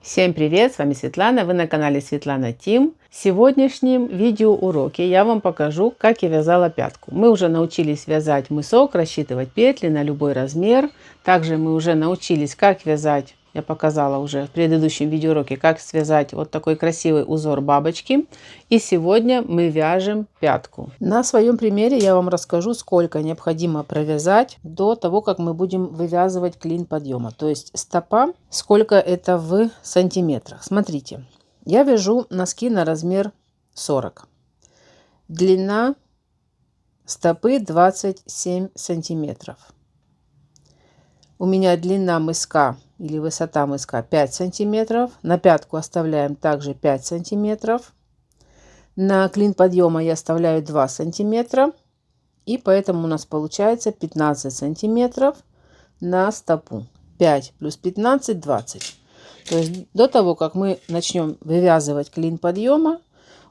Всем привет, с вами Светлана, вы на канале Светлана Тим. В сегодняшнем видеоуроке я вам покажу, как я вязала пятку. Мы уже научились вязать мысок, рассчитывать петли на любой размер. Также мы уже научились, как вязать, я показала уже в предыдущем видеоуроке, как связать вот такой красивый узор бабочки. И сегодня мы вяжем пятку. На своем примере я вам расскажу, сколько необходимо провязать до того, как мы будем вывязывать клин подъема. То есть стопа, сколько это в сантиметрах. Смотрите, я вяжу носки на размер 40. Длина стопы 27 сантиметров. У меня длина мыска или высота мыска 5 сантиметров. На пятку оставляем также 5 сантиметров. На клин подъема я оставляю 2 сантиметра. И поэтому у нас получается 15 сантиметров на стопу. 5 плюс 15 – 20. То есть до того, как мы начнем вывязывать клин подъема,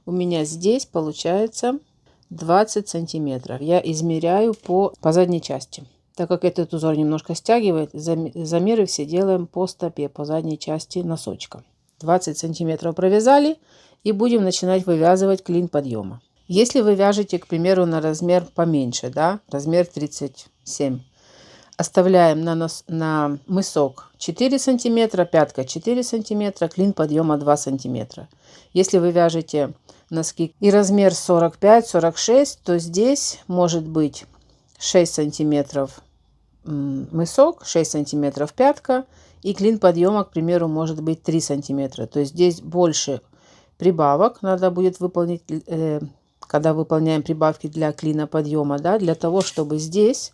у меня здесь получается 20 сантиметров. Я измеряю по задней части. Так как этот узор немножко стягивает, замеры все делаем по стопе, по задней части носочка. 20 сантиметров провязали и будем начинать вывязывать клин подъема. Если вы вяжете, к примеру, на размер поменьше, да, размер 37, оставляем на мысок 4 сантиметра, пятка 4 сантиметра, клин подъема 2 сантиметра. Если вы вяжете носки и размер 45-46, то здесь может быть 6 сантиметров мысок, 6 сантиметров пятка, и клин подъема, к примеру, может быть 3 сантиметра. То есть здесь больше прибавок надо будет выполнить, когда выполняем прибавки для клина подъема, да, для того, чтобы здесь,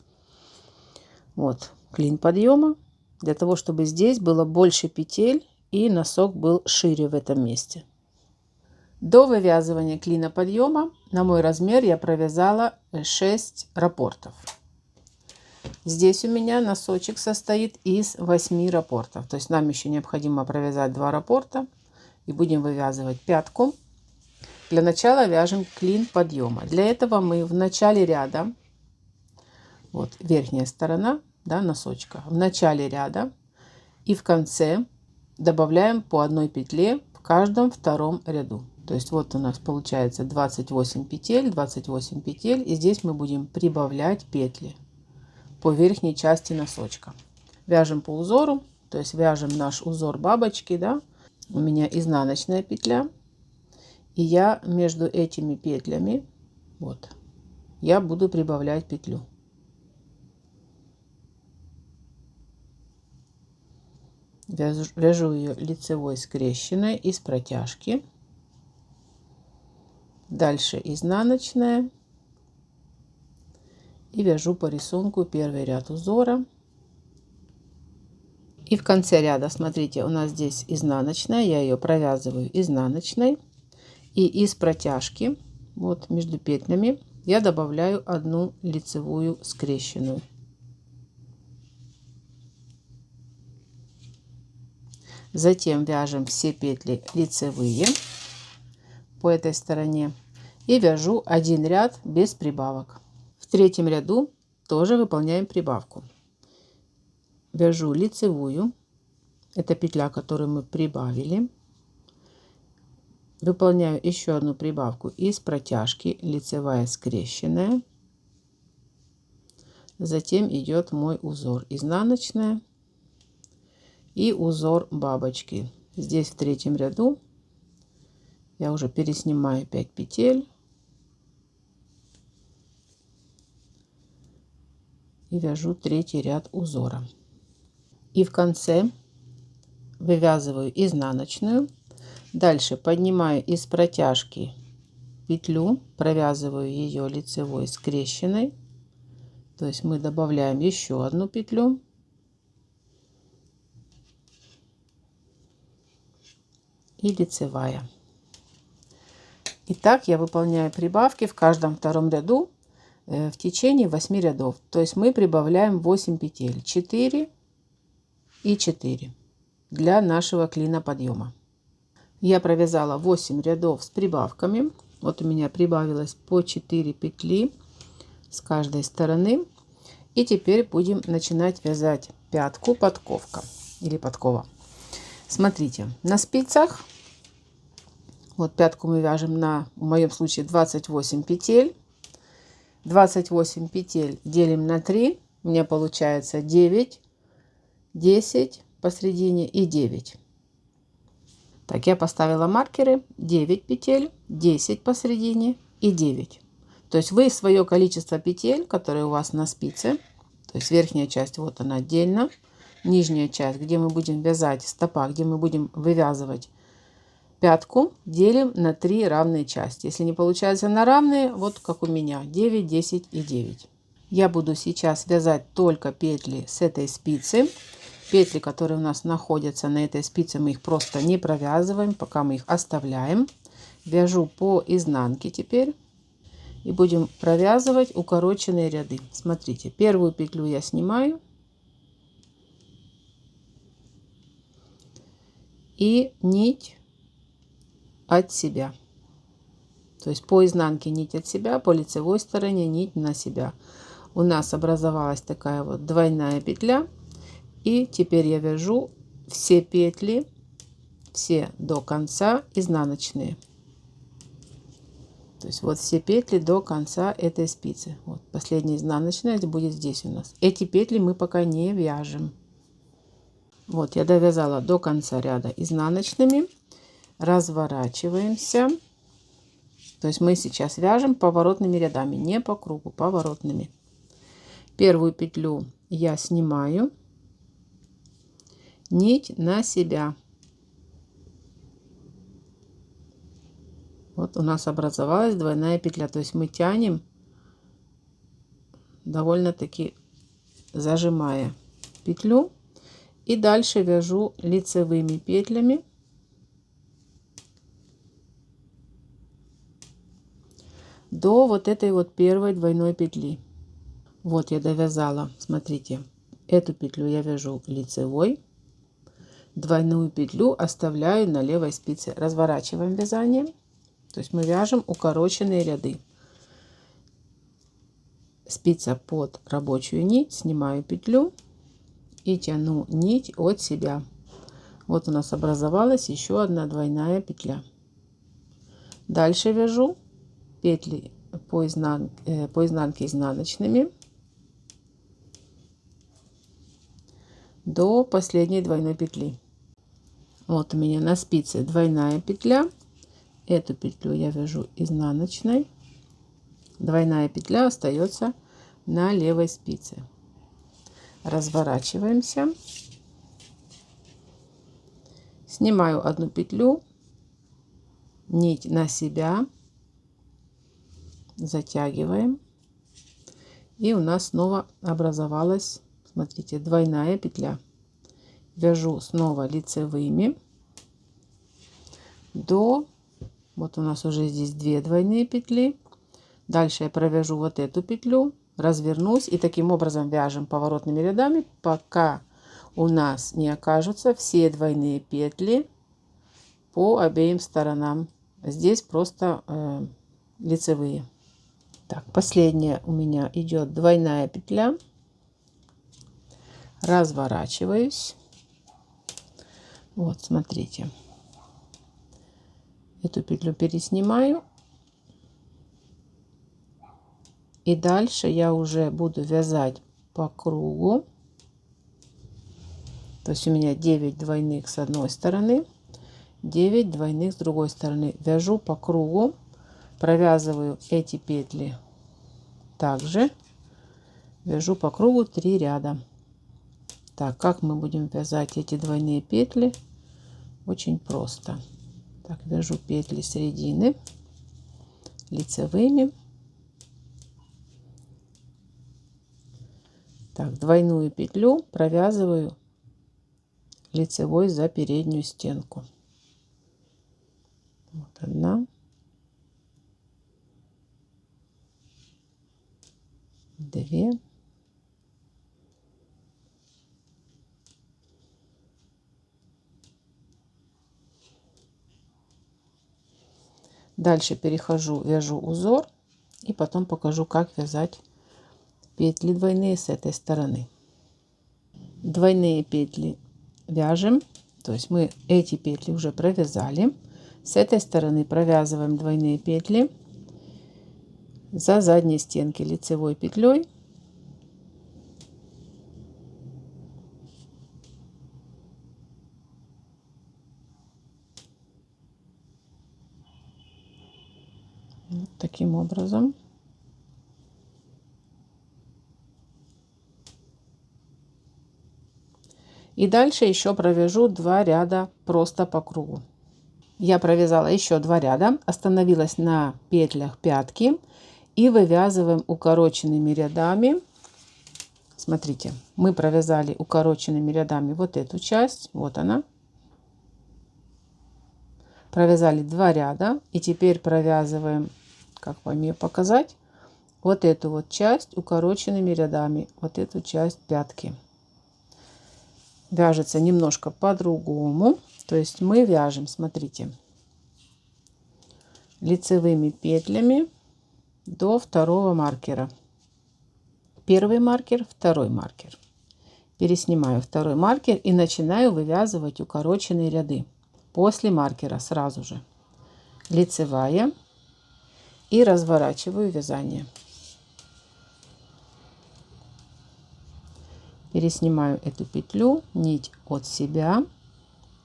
вот клин подъема, для того, чтобы здесь было больше петель и носок был шире в этом месте. До вывязывания клина подъема на мой размер я провязала 6 раппортов. Здесь у меня носочек состоит из 8 раппортов. То есть нам еще необходимо провязать 2 раппорта. И будем вывязывать пятку. Для начала вяжем клин подъема. Для этого мы в начале ряда, вот верхняя сторона, да, носочка, в начале ряда и в конце добавляем по одной петле в каждом втором ряду. То есть вот у нас получается 28 петель, 28 петель. И здесь мы будем прибавлять петли по верхней части носочка. Вяжем по узору, то есть вяжем наш узор бабочки, да. У меня изнаночная петля, и я между этими петлями, вот, я буду прибавлять петлю. Вяжу ее лицевой скрещенной из протяжки. Дальше изнаночная. И вяжу по рисунку первый ряд узора. И в конце ряда, смотрите, у нас здесь изнаночная, я ее провязываю изнаночной. И из протяжки, вот между петлями, я добавляю одну лицевую скрещенную. Затем вяжем все петли лицевые по этой стороне и вяжу один ряд без прибавок. В третьем ряду тоже выполняем прибавку. Вяжу лицевую, это петля, которую мы прибавили. Выполняю еще одну прибавку из протяжки, лицевая скрещенная. Затем идет мой узор изнаночная и узор бабочки. Здесь в третьем ряду я уже переснимаю 5 петель и вяжу третий ряд узора. И в конце вывязываю изнаночную. Дальше поднимаю из протяжки петлю, провязываю ее лицевой скрещенной. То есть мы добавляем еще одну петлю. И лицевая. И так я выполняю прибавки в каждом втором ряду в течение 8 рядов. То есть мы прибавляем 8 петель. 4 и 4 для нашего клина подъема. Я провязала 8 рядов с прибавками. Вот у меня прибавилось по 4 петли с каждой стороны. И теперь будем начинать вязать пятку, подковка или подкова. Смотрите, на спицах, вот пятку мы вяжем на, в моем случае, 28 петель. 28 петель делим на 3, у меня получается 9, 10 посередине и 9. Так, я поставила маркеры: 9 петель, 10 посередине и 9. То есть вы свое количество петель, которые у вас на спице, то есть верхняя часть, вот она отдельно, нижняя часть, где мы будем вязать стопа, где мы будем вывязывать пятку, делим на 3 равные части. Если не получается на равные, вот как у меня, 9, 10 и 9. Я буду сейчас вязать только петли с этой спицы. Петли, которые у нас находятся на этой спице, мы их просто не провязываем, пока мы их оставляем. Вяжу по изнанке теперь. И будем провязывать укороченные ряды. Смотрите, первую петлю я снимаю. И нить от себя. То есть по изнанке нить от себя, по лицевой стороне нить на себя. У нас образовалась такая вот двойная петля. И теперь я вяжу все петли, все до конца изнаночные. То есть вот все петли до конца этой спицы. Вот последняя изнаночная будет здесь у нас. Эти петли мы пока не вяжем. Вот я довязала до конца ряда изнаночными. Разворачиваемся. То есть мы сейчас вяжем поворотными рядами, не по кругу, поворотными. Первую петлю я снимаю. Нить на себя. Вот у нас образовалась двойная петля. То есть мы тянем довольно-таки зажимая петлю. И дальше вяжу лицевыми петлями до вот этой вот первой двойной петли. Вот я довязала, смотрите, эту петлю я вяжу лицевой. Двойную петлю оставляю на левой спице. Разворачиваем вязание. То есть мы вяжем укороченные ряды. Спица под рабочую нить, снимаю петлю и тяну нить от себя. Вот у нас образовалась еще одна двойная петля. Дальше вяжу петли по изнанке изнаночными до последней двойной петли. Вот у меня на спице двойная петля. Эту петлю я вяжу изнаночной. Двойная петля остается на левой спице. Разворачиваемся. Снимаю одну петлю, нить на себя, затягиваем. И у нас снова образовалась, смотрите, двойная петля. Вяжу снова лицевыми до, вот у нас уже здесь 2 двойные петли. Дальше я провяжу вот эту петлю, развернусь и таким образом вяжем поворотными рядами, пока у нас не окажутся все двойные петли по обеим сторонам. Здесь просто лицевые. Так, последняя у меня идет двойная петля. Разворачиваюсь. Вот, смотрите. Эту петлю переснимаю. И дальше я уже буду вязать по кругу. То есть у меня 9 двойных с одной стороны, 9 двойных с другой стороны. Вяжу по кругу, провязываю эти петли также. Вяжу по кругу 3 ряда. Так, как мы будем вязать эти двойные петли? Очень просто. Так, вяжу петли середины лицевыми. Так, двойную петлю провязываю лицевой за переднюю стенку. Вот одна, 2, дальше перехожу, вяжу узор и потом покажу, как вязать петли двойные с этой стороны. Двойные петли вяжем То есть мы эти петли уже провязали. С этой стороны провязываем двойные петли за задней стенки лицевой петлей. Вот таким образом. И дальше еще провяжу 2 ряда просто по кругу. Я провязала еще 2 ряда, остановилась на петлях пятки и вывязываем укороченными рядами. Смотрите, мы провязали укороченными рядами вот эту часть, вот она. Провязали 2 ряда и теперь провязываем, как вам ее показать, вот эту вот часть укороченными рядами, вот эту часть пятки. Вяжется немножко по-другому. То есть мы вяжем, смотрите, лицевыми петлями до второго маркера. Первый маркер, второй маркер. Переснимаю второй маркер и начинаю вывязывать укороченные ряды. После маркера сразу же лицевая и разворачиваю вязание. Переснимаю эту петлю, нить от себя,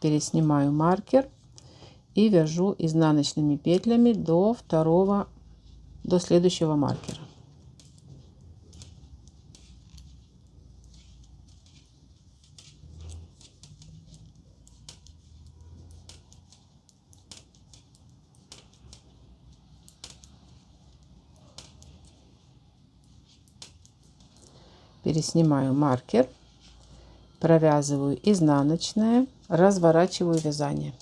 переснимаю маркер и вяжу изнаночными петлями до следующего маркера. Переснимаю маркер, провязываю изнаночное, разворачиваю вязание.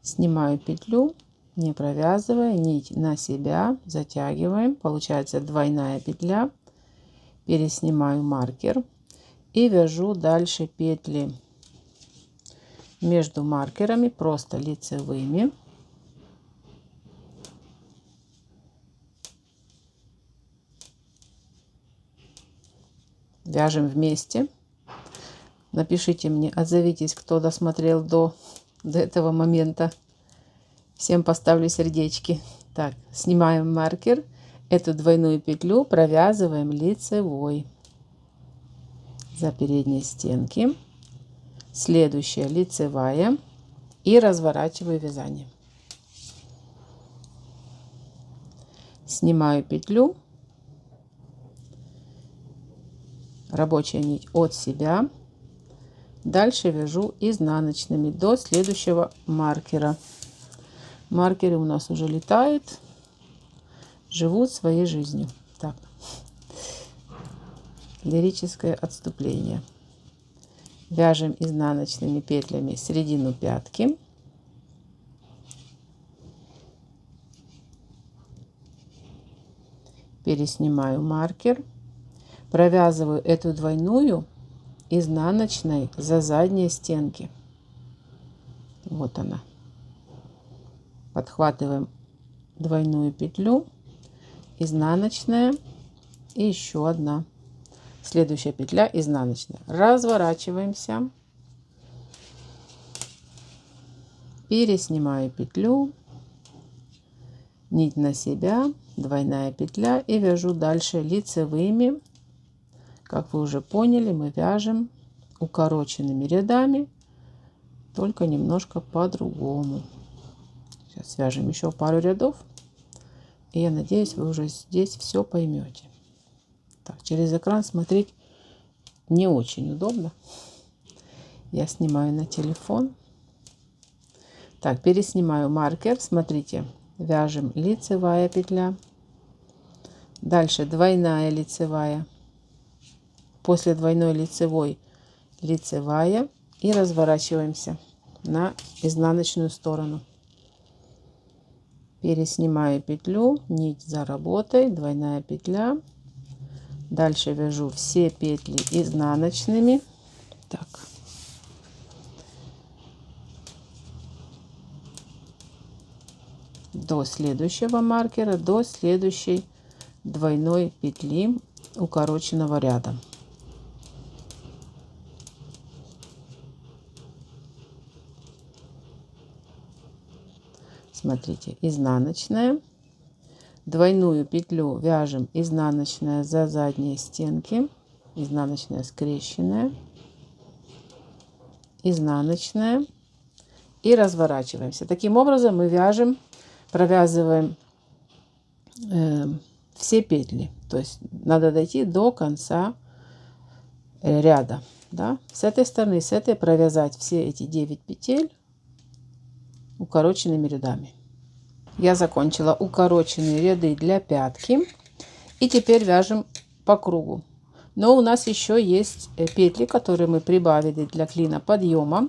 Снимаю петлю, не провязывая, нить на себя, затягиваем, получается двойная петля. Переснимаю маркер и вяжу дальше петли между маркерами просто лицевыми. Вяжем вместе. Напишите мне, отзовитесь, кто досмотрел до этого момента. Всем поставлю сердечки. Так, снимаем маркер. Эту двойную петлю провязываем лицевой за передние стенки. Следующая лицевая и разворачиваю вязание. Снимаю петлю. Рабочая нить от себя. Дальше вяжу изнаночными до следующего маркера. Маркеры у нас уже летают, живут своей жизнью. Так, лирическое отступление. Вяжем изнаночными петлями середину пятки. Переснимаю маркер. Провязываю эту двойную изнаночной за задние стенки. Вот она. Подхватываем двойную петлю, изнаночная и еще одна. Следующая петля изнаночная. Разворачиваемся. Переснимаю петлю, нить на себя, двойная петля и вяжу дальше лицевыми. Как вы уже поняли, мы вяжем укороченными рядами, только немножко по-другому. Сейчас свяжем еще пару рядов, и я надеюсь, вы уже здесь все поймете. Так, через экран смотреть не очень удобно. Я снимаю на телефон. Так, переснимаю маркер. Смотрите, вяжем лицевая петля, дальше двойная лицевая. После двойной лицевой лицевая и разворачиваемся на изнаночную сторону. Переснимаю петлю, нить за работой, двойная петля. Дальше вяжу все петли изнаночными. Так. До следующего маркера, до следующей двойной петли укороченного ряда. Смотрите, изнаночная, двойную петлю вяжем изнаночная за задние стенки, изнаночная скрещенная, изнаночная и разворачиваемся. Таким образом мы вяжем, провязываем все петли, то есть надо дойти до конца ряда, да? С этой стороны, с этой провязать все эти 9 петель укороченными рядами. Я закончила укороченные ряды для пятки и теперь вяжем по кругу. Но у нас еще есть петли, которые мы прибавили для клина подъема,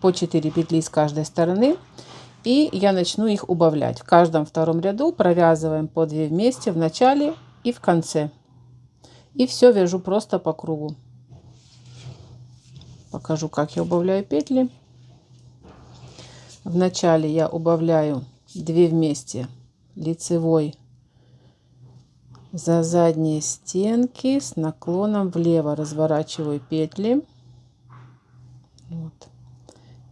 по 4 петли с каждой стороны, и я начну их убавлять. В каждом втором ряду провязываем по 2 вместе в начале и в конце, и все вяжу просто по кругу. Покажу, как я убавляю петли. В начале я убавляю 2 вместе лицевой за задние стенки с наклоном влево, разворачиваю петли вот,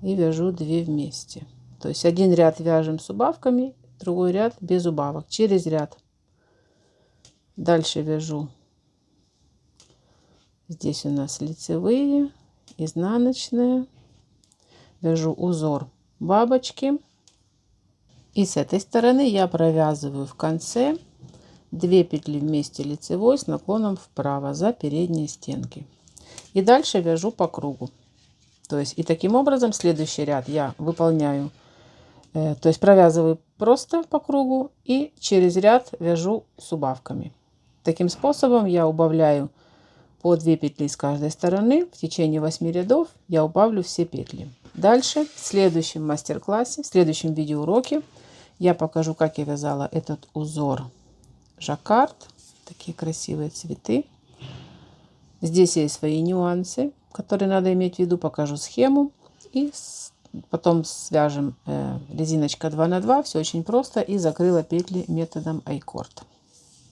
и вяжу 2 вместе. То есть один ряд вяжем с убавками, другой ряд без убавок, через ряд. Дальше вяжу, здесь у нас лицевые, изнаночная, вяжу узор бабочки, и с этой стороны я провязываю в конце 2 петли вместе лицевой с наклоном вправо за передние стенки, и дальше вяжу по кругу. То есть и таким образом следующий ряд я выполняю, то есть провязываю просто по кругу и через ряд вяжу с убавками. Таким способом я убавляю по 2 петли с каждой стороны. В течение 8 рядов я убавлю все петли. Дальше в следующем мастер-классе, в следующем видеоуроке я покажу, как я вязала этот узор жаккард. Такие красивые цветы. Здесь есть свои нюансы, которые надо иметь в виду. Покажу схему и потом свяжем резиночка 2 на 2. Все очень просто, и закрыла петли методом айкорд.